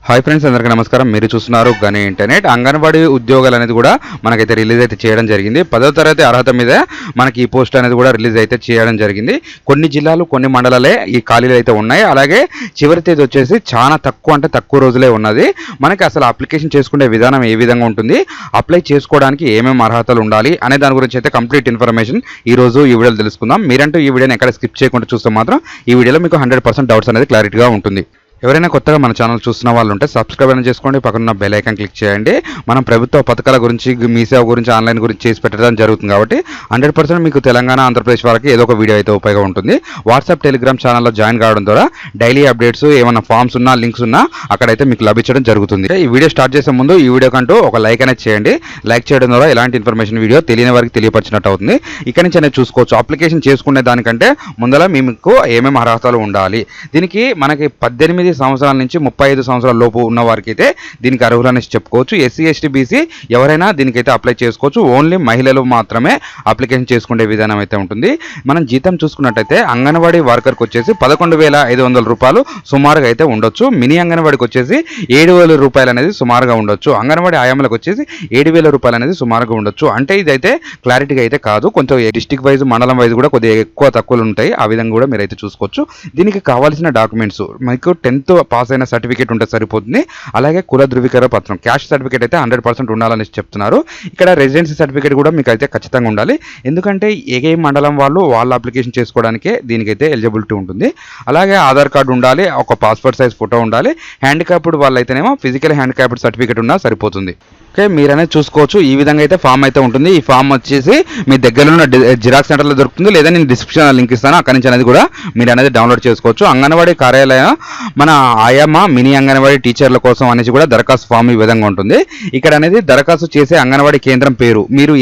Hi friends, అందరికీ నమస్కారం. మీరు చూస్తున్నారు గని ఇంటర్నెట్. అంగన్వాడీ ఉద్యోగాలు అనేది కూడా మనకైతే రిలీజ్ అయితే చేయడం జరిగింది. 10వ తరగతి అర్హత మీద మనకి ఈ పోస్ట్ అనేది కూడా రిలీజ్ అయితే చేయడం జరిగింది. కొన్ని జిల్లాలు కొన్ని మండలాలే ఈ ఖాళీలు అయితే ఉన్నాయి. అలాగే చివరి తేదీ వచ్చేసి చాలా తక్కువ, అంటే తక్కువ రోజులే ఉన్నది. మనకి అసలు అప్లికేషన్ చేసుకునే విధానం ఏ విధంగా ఉంటుంది, అప్లై చేసుకోవడానికి ఏమేమి అర్హతలు ఉండాలి అనే దాని గురించి అయితే కంప్లీట్ ఇన్ఫర్మేషన్ ఈ రోజు ఈ వీడియోలో తెలుసుకుందాం. మీరంటూ ఈ వీడియోని ఎక్కడ స్కిప్ చేయకుండా చూస్తే మాత్రం ఈ వీడియోలో మీకు 100% డౌట్స్ అనేది క్లారిటీగా ఉంటుంది. ఎవరైనా కొత్తగా మన ఛానల్ చూస్తున్న వాళ్ళు ఉంటే సబ్స్క్రైబ్ అని చేసుకోండి, పక్కన బెల్ ఐకాన్ క్లిక్ చేయండి. మనం ప్రభుత్వ పథకాల గురించి, మీ సేవ గురించి, ఆన్లైన్ గురించి చేసి పెట్టడం జరుగుతుంది కాబట్టి 100% మీకు తెలంగాణ, ఆంధ్రప్రదేశ్ వాళ్ళకి ఏదో ఒక వీడియో అయితే ఉపయోగం ఉంటుంది. వాట్సాప్, టెలిగ్రామ్ ఛానల్లో జాయిన్ కావడం ద్వారా డైలీ అప్డేట్స్, ఏమైనా ఫామ్స్ ఉన్నా, లింక్స్ ఉన్నా అక్కడైతే మీకు లభించడం జరుగుతుంది. ఈ వీడియో స్టార్ట్ చేసే ముందు ఈ వీడియో కంటూ ఒక లైక్ అనేది చేయండి. లైక్ చేయడం ద్వారా ఇలాంటి ఇన్ఫర్మేషన్ వీడియో తెలియని వారికి తెలియపరిచినట్టు అవుతుంది. ఇక్కడ నుంచి అనేది చూసుకోవచ్చు. అప్లికేషన్ చేసుకునే దానికంటే ముందర మీకు ఏమేమి అర్హతలు ఉండాలి. దీనికి మనకి 18 సంవత్సరాల నుంచి 35 సంవత్సరాల లోపు ఉన్న వారికి అయితే దీనికి అర్హులు అనేసి చెప్పుకోవచ్చు. ఎస్సీ, ఎస్టీ, బీసీ ఎవరైనా దీనికైతే అప్లై చేసుకోవచ్చు. ఓన్లీ మహిళలు మాత్రమే అప్లికేషన్ చేసుకునే విధానం అయితే ఉంటుంది. మనం జీతం చూసుకున్నట్టయితే అంగన్వాడీ వర్కర్కి వచ్చేసి 11,500 రూపాయలు సుమారుగా అయితే ఉండొచ్చు. మినీ అంగన్వాడికి వచ్చేసి 7,000 రూపాయలు అనేది సుమారుగా ఉండొచ్చు. అంగన్వాడీ ఆయామలకు వచ్చేసి 7,000 రూపాయలు అనేది సుమారుగా ఉండొచ్చు. అంటే ఇదైతే క్లారిటీగా అయితే కాదు, కొంచెం డిస్టిక్ వైజ్, మండలం వైజ్ కూడా కొద్దిగా ఎక్కువ తక్కువలు ఉంటాయి. ఆ విధంగా కూడా మీరు అయితే చూసుకోవచ్చు. దీనికి కావాల్సిన డాక్యుమెంట్స్ మీకు 10th పాస్ అయిన సర్టిఫికేట్ ఉంటే సరిపోతుంది. అలాగే కుల ధృవీకరణ పత్రం, క్యాస్ట్ సర్టిఫికేట్ అయితే 100% ఉండాలని చెప్తున్నారు. ఇక్కడ రెసిడెన్సీ సర్టిఫికేట్ కూడా మీకు అయితే ఖచ్చితంగా ఉండాలి. ఎందుకంటే ఏ మండలం వాళ్ళ అప్లికేషన్ చేసుకోవడానికే దీనికైతే ఎలిజిబిలిటీ ఉంటుంది. అలాగే ఆధార్ కార్డు ఉండాలి, ఒక పాస్పోర్ట్ సైజ్ ఫోటో ఉండాలి. హ్యాండిక్యాప్డ్ వాళ్ళైతేనేమో ఫిజికల్ హ్యాండిక్యాప్డ్ సర్టిఫికేట్ ఉన్నా సరిపోతుంది. ఓకే, మీరనేది చూసుకోవచ్చు. ఈ విధంగా అయితే ఫామ్ అయితే ఉంటుంది. ఈ ఫామ్ వచ్చేసి మీ దగ్గరలో ఉన్న జిరాక్స్ సెంటర్లో దొరుకుతుంది, లేదా నేను డిస్క్రిప్షన్ లింక్ ఇస్తాను, అక్కడి నుంచి అనేది కూడా మీరు అనేది డౌన్లోడ్ చేసుకోవచ్చు. అంగన్వాడీ కార్యాలయం మన ఆయమ్మ మినీ అంగన్వాడీ టీచర్ల కోసం అనేసి కూడా దరఖాస్తు ఫామ్ ఈ విధంగా ఉంటుంది. ఇక్కడ అనేది దరఖాస్తు చేసే అంగన్వాడీ కేంద్రం పేరు, మీరు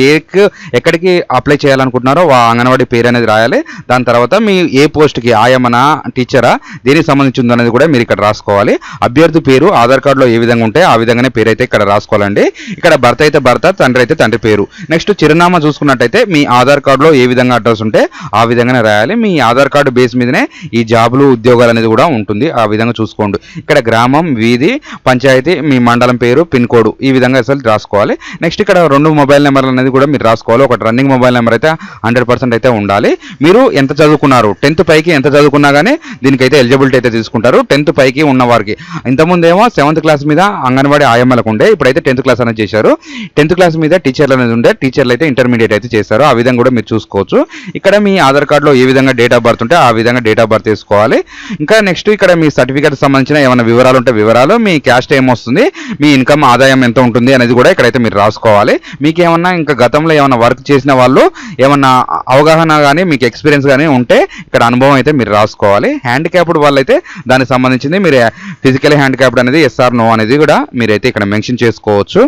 ఎక్కడికి అప్లై చేయాలనుకుంటున్నారో ఆ అంగన్వాడీ పేరు అనేది రాయాలి. దాని తర్వాత మీ ఏ పోస్ట్కి, ఆయమ్మనా టీచరా, దేనికి సంబంధించి ఉందనేది కూడా మీరు ఇక్కడ రాసుకోవాలి. అభ్యర్థి పేరు ఆధార్ కార్డులో ఏ విధంగా ఉంటే ఆ విధంగానే పేరు అయితే ఇక్కడ రాసుకోవాలండి. ఇక్కడ భర్త అయితే భర్త, తండ్రి అయితే తండ్రి పేరు. నెక్స్ట్ చిరునామా చూసుకున్నట్టయితే మీ ఆధార్ కార్డులో ఏ విధంగా అడ్రస్ ఉంటే ఆ విధంగానే రాయాలి. మీ ఆధార్ కార్డు బేస్ మీదనే ఈ జాబులు, ఉద్యోగాలు అనేది కూడా ఉంటుంది. ఆ విధంగా చూసుకోండి. ఇక్కడ గ్రామం, వీధి, పంచాయతీ, మీ మండలం పేరు, పిన్ కోడ్ ఈ విధంగా అసలు రాసుకోవాలి. నెక్స్ట్ ఇక్కడ 2 మొబైల్ నెంబర్లు అనేది కూడా మీరు రాసుకోవాలి. ఒకటి రన్నింగ్ మొబైల్ నెంబర్ అయితే 100% అయితే ఉండాలి. మీరు ఎంత చదువుకున్నారు, 10th పైకి ఎంత చదువుకున్నా కానీ దీనికైతే ఎలిజిబిలిటీ అయితే తీసుకుంటారు. 10th పైకి ఉన్న వారికి. ఇంతకుముందు ఏమో 7th క్లాస్ మీద అంగన్వాడీ ఆయమ్మలకు ఉండే, ఇప్పుడైతే 10th క్లాస్ అనేది చేశారు. 10th క్లాస్ మీద టీచర్లు అనేది ఉండే, టీచర్లు అయితే ఇంటర్మీడియట్ అయితే చేశారు. ఆ విధంగా కూడా మీరు చూసుకోవచ్చు. ఇక్కడ మీ ఆధార్ కార్డులో ఏ విధంగా డేట్ ఆఫ్ బర్త్ ఉంటే ఆ విధంగా డేట్ ఆఫ్ బర్త్ తీసుకోవాలి. ఇంకా నెక్స్ట్ ఇక్కడ మీ సర్టిఫికేట్ సంబంధించిన ఏమైనా వివరాలు ఉంటే వివరాలు, మీ క్యాస్ట్ ఏమొస్తుంది, మీ ఇన్కమ్ ఆదాయం ఎంత ఉంటుంది అనేది కూడా ఇక్కడైతే మీరు రాసుకోవాలి. మీకు ఏమన్నా ఇంకా గతంలో ఏమైనా వర్క్ చేసిన వాళ్ళు ఏమన్నా అవగాహన కానీ, మీకు ఎక్స్పీరియన్స్ కానీ ఉంటే ఇక్కడ అనుభవం అయితే మీరు రాసుకోవాలి. హ్యాండిక్యాప్డ్ వాళ్ళైతే దానికి సంబంధించింది మీరు ఫిజికల్ హ్యాండిక్యాప్డ్ అనేది ఎస్ఆర్ నో అనేది కూడా మీరైతే ఇక్కడ మెన్షన్ చేసుకోవచ్చు.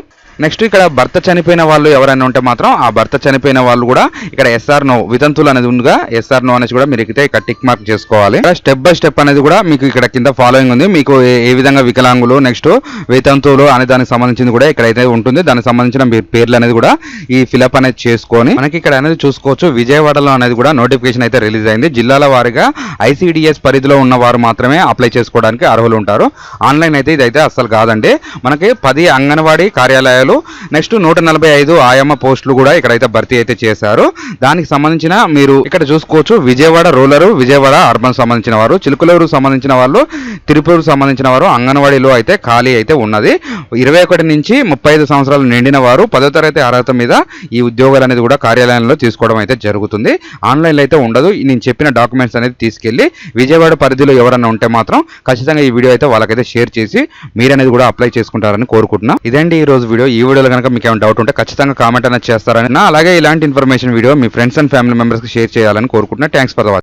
నెక్స్ట్ ఇక్కడ భర్త చనిపోయిన వాళ్ళు ఎవరైనా ఉంటే మాత్రం ఆ భర్త చనిపోయిన వాళ్ళు కూడా ఇక్కడ ఎస్ఆర్ నో, వితంతువులు అనేది ఉందిగా, ఎస్ఆర్ నో అనేసి కూడా మీరు ఇక్కడ టిక్ మార్క్ చేసుకోవాలి. స్టెప్ బై స్టెప్ అనేది కూడా మీకు ఇక్కడ కింద ఫాలోయింగ్ ఉంది. మీకు ఏ విధంగా వికలాంగులు, నెక్స్ట్ వితంతువులు అనే దానికి సంబంధించింది కూడా ఇక్కడైతే ఉంటుంది. దానికి సంబంధించిన పేర్లు అనేది కూడా ఈ ఫిలప్ అనేది చేసుకొని మనకి ఇక్కడ అనేది చూసుకోవచ్చు. విజయవాడలో అనేది కూడా నోటిఫికేషన్ అయితే రిలీజ్ అయింది. జిల్లాల వారీగా ఐసిడిఎస్ పరిధిలో ఉన్న వారు మాత్రమే అప్లై చేసుకోవడానికి అర్హులు ఉంటారు. ఆన్లైన్ అయితే ఇదైతే అస్సలు కాదండి. మనకి 10 అంగన్వాడీ కార్యాలయాలు, నెక్స్ట్ 145 ఆయమ్మ పోస్టులు కూడా ఇక్కడైతే భర్తీ అయితే చేశారు. దానికి సంబంధించిన మీరు ఇక్కడ చూసుకోవచ్చు. విజయవాడ రూరల్, విజయవాడ అర్బన్ సంబంధించిన వారు, చిలుకలూరు సంబంధించిన వాళ్ళు, తిరుపూరు సంబంధించిన వారు అంగన్వాడీలో అయితే ఖాళీ అయితే ఉన్నది. 21 నుంచి 35 సంవత్సరాలు నిండిన వారు 10వ తరగతి అర్హత మీద ఈ ఉద్యోగాలు అనేది కూడా కార్యాలయంలో తీసుకోవడం అయితే జరుగుతుంది. ఆన్లైన్లో అయితే ఉండదు. నేను చెప్పిన డాక్యుమెంట్స్ అనేది తీసుకెళ్లి విజయవాడ పరిధిలో ఎవరైనా ఉంటే మాత్రం ఖచ్చితంగా ఈ వీడియో అయితే వాళ్ళకైతే షేర్ చేసి మీరు అనేది కూడా అప్లై చేసుకుంటారని కోరుకుంటున్నా. ఇదండి ఈ రోజు వీడియో. ఈ వీడియోలో కనుక మీకు ఏమైనా డౌట్ ఉంటే ఖచ్చితంగా కామెంట్ అనేది చేస్తారని, అలాగే ఇలాంటి information video me friends and family మెంబర్స్కి షేర్ చేయాలని కోరుకుంటున్నా. Thanks for watching.